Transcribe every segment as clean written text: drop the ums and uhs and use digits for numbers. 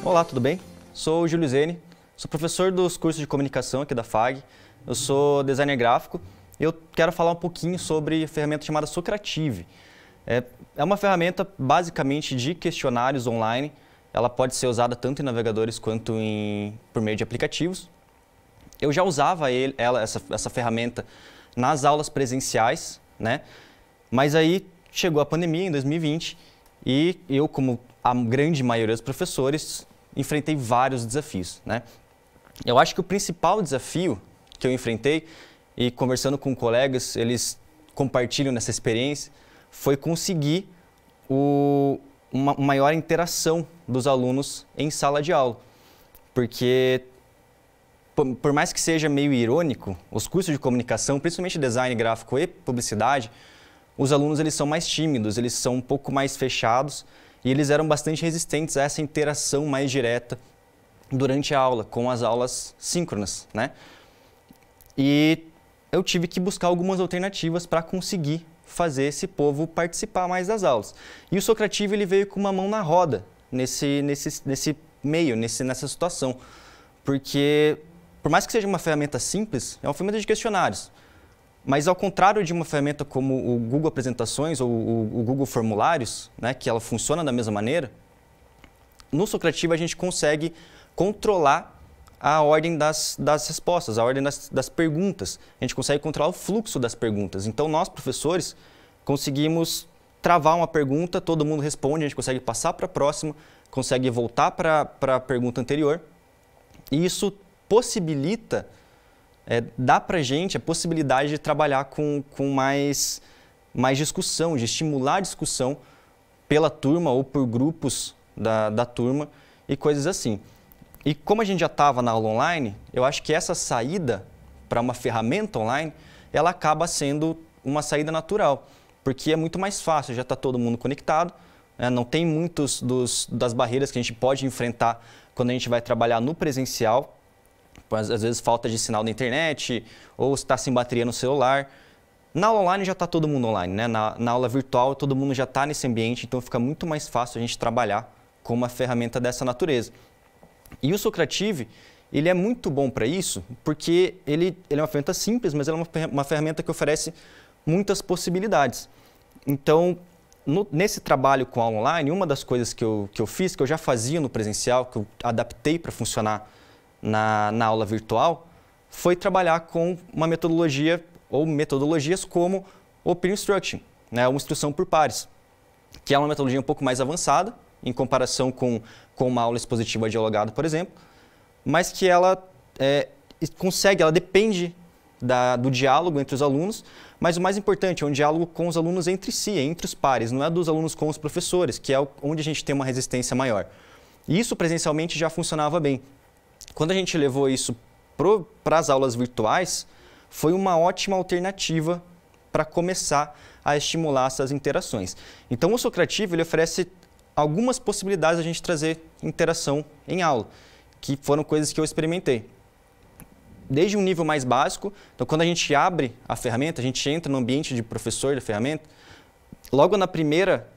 Olá, tudo bem? Sou o Júlio Zene, sou professor dos cursos de comunicação aqui da FAG, eu sou designer gráfico e eu quero falar um pouquinho sobre a ferramenta chamada Socrative. É uma ferramenta basicamente de questionários online, ela pode ser usada tanto em navegadores quanto por meio de aplicativos. Eu já usava essa ferramenta nas aulas presenciais, né? Mas aí chegou a pandemia em 2020 e eu, como a grande maioria dos professores, enfrentei vários desafios, né? Eu acho que o principal desafio que eu enfrentei, e conversando com colegas, eles compartilham nessa experiência, foi conseguir uma maior interação dos alunos em sala de aula. Porque, por mais que seja meio irônico, os cursos de comunicação, principalmente design gráfico e publicidade, os alunos eles são mais tímidos, eles são um pouco mais fechados e eles eram bastante resistentes a essa interação mais direta durante a aula, com as aulas síncronas, né? E eu tive que buscar algumas alternativas para conseguir fazer esse povo participar mais das aulas. E o Socrative ele veio com uma mão na roda nesse meio, nessa situação. Porque, por mais que seja uma ferramenta simples, é uma ferramenta de questionários. Mas, ao contrário de uma ferramenta como o Google Apresentações ou o Google Formulários, né, que ela funciona da mesma maneira, no Socrative a gente consegue controlar a ordem das respostas, a ordem das perguntas. A gente consegue controlar o fluxo das perguntas. Então, nós, professores, conseguimos travar uma pergunta, todo mundo responde, a gente consegue passar para a próxima, consegue voltar para a pergunta anterior. E isso possibilita, dá para a gente a possibilidade de trabalhar com mais discussão, de estimular a discussão pela turma ou por grupos da turma e coisas assim. E como a gente já estava na aula online, eu acho que essa saída para uma ferramenta online, ela acaba sendo uma saída natural, porque é muito mais fácil, já está todo mundo conectado, não tem muitas das barreiras que a gente pode enfrentar quando a gente vai trabalhar no presencial, às vezes falta de sinal da internet ou está sem bateria no celular. Na aula online já está todo mundo online, né? Na aula virtual todo mundo já está nesse ambiente, então fica muito mais fácil a gente trabalhar com uma ferramenta dessa natureza. E o Socrative, ele é muito bom para isso, porque ele é uma ferramenta simples, mas ela é uma ferramenta que oferece muitas possibilidades. Então, nesse trabalho com a aula online, uma das coisas que eu fiz, que eu já fazia no presencial, que eu adaptei para funcionar na aula virtual, foi trabalhar com uma metodologia ou metodologias como o Peer Instruction, né, uma instrução por pares, que é uma metodologia um pouco mais avançada em comparação com uma aula expositiva dialogada, por exemplo, mas que ela ela depende do diálogo entre os alunos, mas o mais importante é um diálogo com os alunos entre si, entre os pares, não é dos alunos com os professores, que é onde a gente tem uma resistência maior. E isso presencialmente já funcionava bem. Quando a gente levou isso para as aulas virtuais, foi uma ótima alternativa para começar a estimular essas interações. Então, o Socrative ele oferece algumas possibilidades de a gente trazer interação em aula, que foram coisas que eu experimentei. Desde um nível mais básico, então quando a gente abre a ferramenta, a gente entra no ambiente de professor da ferramenta, logo na primeira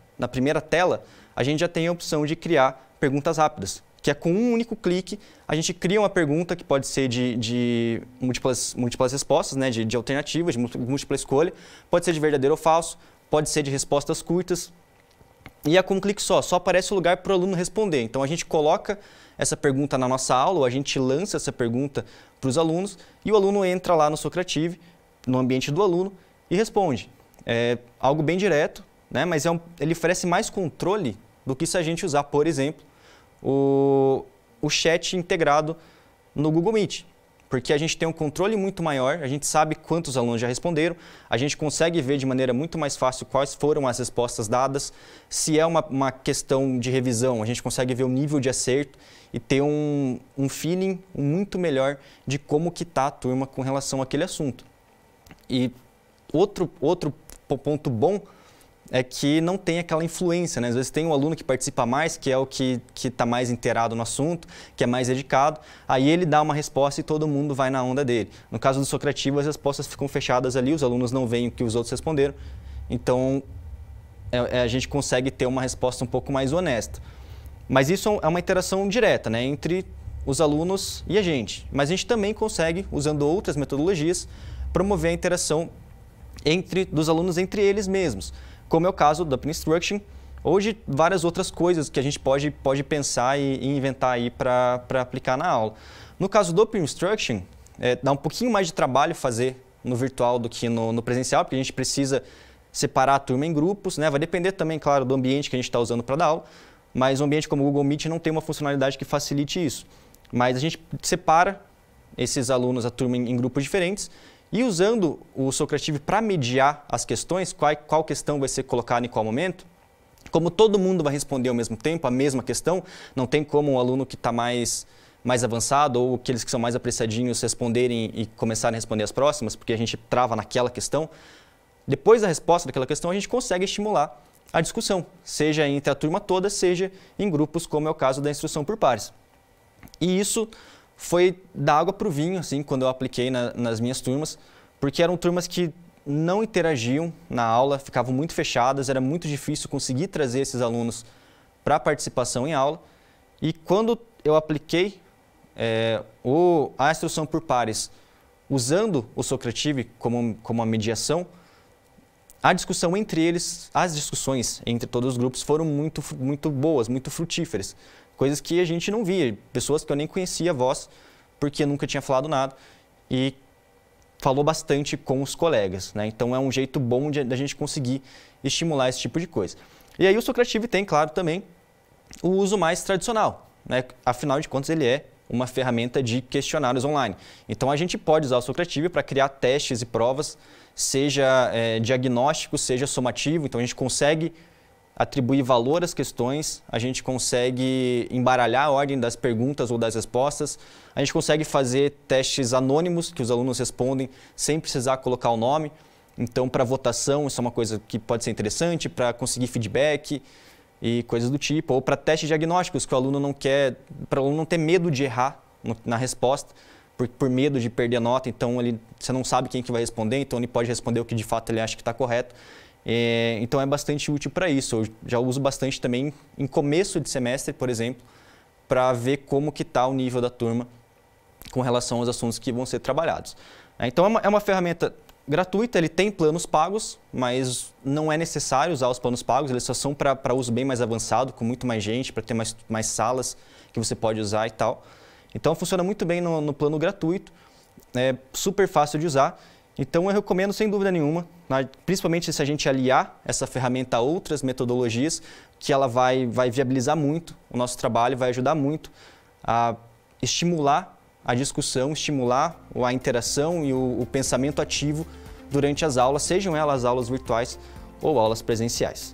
tela, a gente já tem a opção de criar perguntas rápidas, que é com um único clique, a gente cria uma pergunta que pode ser de múltiplas respostas, né, de alternativas, de múltipla escolha, pode ser de verdadeiro ou falso, pode ser de respostas curtas, e é com um clique só aparece o lugar para o aluno responder. Então, a gente coloca essa pergunta na nossa aula, ou a gente lança essa pergunta para os alunos, e o aluno entra lá no Socrative, no ambiente do aluno, e responde. É algo bem direto, né? Mas ele oferece mais controle do que se a gente usar, por exemplo, o chat integrado no Google Meet. Porque a gente tem um controle muito maior, a gente sabe quantos alunos já responderam, a gente consegue ver de maneira muito mais fácil quais foram as respostas dadas. Se é uma questão de revisão, a gente consegue ver o nível de acerto e ter um feeling muito melhor de como que está a turma com relação àquele assunto. E outro ponto bom é que não tem aquela influência, né? Às vezes tem um aluno que participa mais, que é o que está mais inteirado no assunto, que é mais dedicado, aí ele dá uma resposta e todo mundo vai na onda dele. No caso do Socrative, as respostas ficam fechadas ali, os alunos não veem o que os outros responderam, então a gente consegue ter uma resposta um pouco mais honesta. Mas isso é uma interação direta, né, entre os alunos e a gente. Mas a gente também consegue, usando outras metodologias, promover a interação dos alunos entre eles mesmos, como é o caso do Open Instruction, ou de várias outras coisas que a gente pode pensar e inventar aí para aplicar na aula. No caso do Open Instruction, dá um pouquinho mais de trabalho fazer no virtual do que no presencial, porque a gente precisa separar a turma em grupos, né? Vai depender também, claro, do ambiente que a gente está usando para dar aula, mas um ambiente como o Google Meet não tem uma funcionalidade que facilite isso. Mas a gente separa esses alunos, a turma, em grupos diferentes, e usando o Socrative para mediar as questões, qual questão vai ser colocada em qual momento, como todo mundo vai responder ao mesmo tempo, a mesma questão, não tem como um aluno que está mais avançado ou aqueles que são mais apressadinhos responderem e começarem a responder as próximas, porque a gente trava naquela questão. Depois da resposta daquela questão, a gente consegue estimular a discussão, seja entre a turma toda, seja em grupos, como é o caso da instrução por pares. E isso foi da água para o vinho, assim, quando eu apliquei nas minhas turmas, porque eram turmas que não interagiam na aula, ficavam muito fechadas, era muito difícil conseguir trazer esses alunos para a participação em aula. E quando eu apliquei a instrução por pares, usando o Socrative como uma mediação, a discussão entre eles, as discussões entre todos os grupos foram muito boas, muito frutíferas. Coisas que a gente não via, pessoas que eu nem conhecia a voz, porque nunca tinha falado nada, e falou bastante com os colegas, né? Então é um jeito bom da gente conseguir estimular esse tipo de coisa. E aí o Socrative tem, claro, também o uso mais tradicional, né? Afinal de contas ele é uma ferramenta de questionários online. Então a gente pode usar o Socrative para criar testes e provas, seja diagnóstico, seja somativo, então a gente consegue atribuir valor às questões, a gente consegue embaralhar a ordem das perguntas ou das respostas, a gente consegue fazer testes anônimos que os alunos respondem sem precisar colocar o nome. Então, para votação, isso é uma coisa que pode ser interessante, para conseguir feedback e coisas do tipo, ou para testes diagnósticos que o aluno não quer, para o aluno não ter medo de errar na resposta, por medo de perder a nota, então você não sabe quem que vai responder, então ele pode responder o que de fato ele acha que está correto. Então é bastante útil para isso. Eu já uso bastante também em começo de semestre, por exemplo, para ver como que está o nível da turma com relação aos assuntos que vão ser trabalhados. Então é uma ferramenta gratuita, ele tem planos pagos, mas não é necessário usar os planos pagos, eles só são para uso bem mais avançado, com muito mais gente, para ter mais salas que você pode usar e tal. Então funciona muito bem no plano gratuito, é super fácil de usar. Então eu recomendo sem dúvida nenhuma, principalmente se a gente aliar essa ferramenta a outras metodologias, que ela vai viabilizar muito o nosso trabalho, vai ajudar muito a estimular a discussão, estimular a interação e o pensamento ativo durante as aulas, sejam elas aulas virtuais ou aulas presenciais.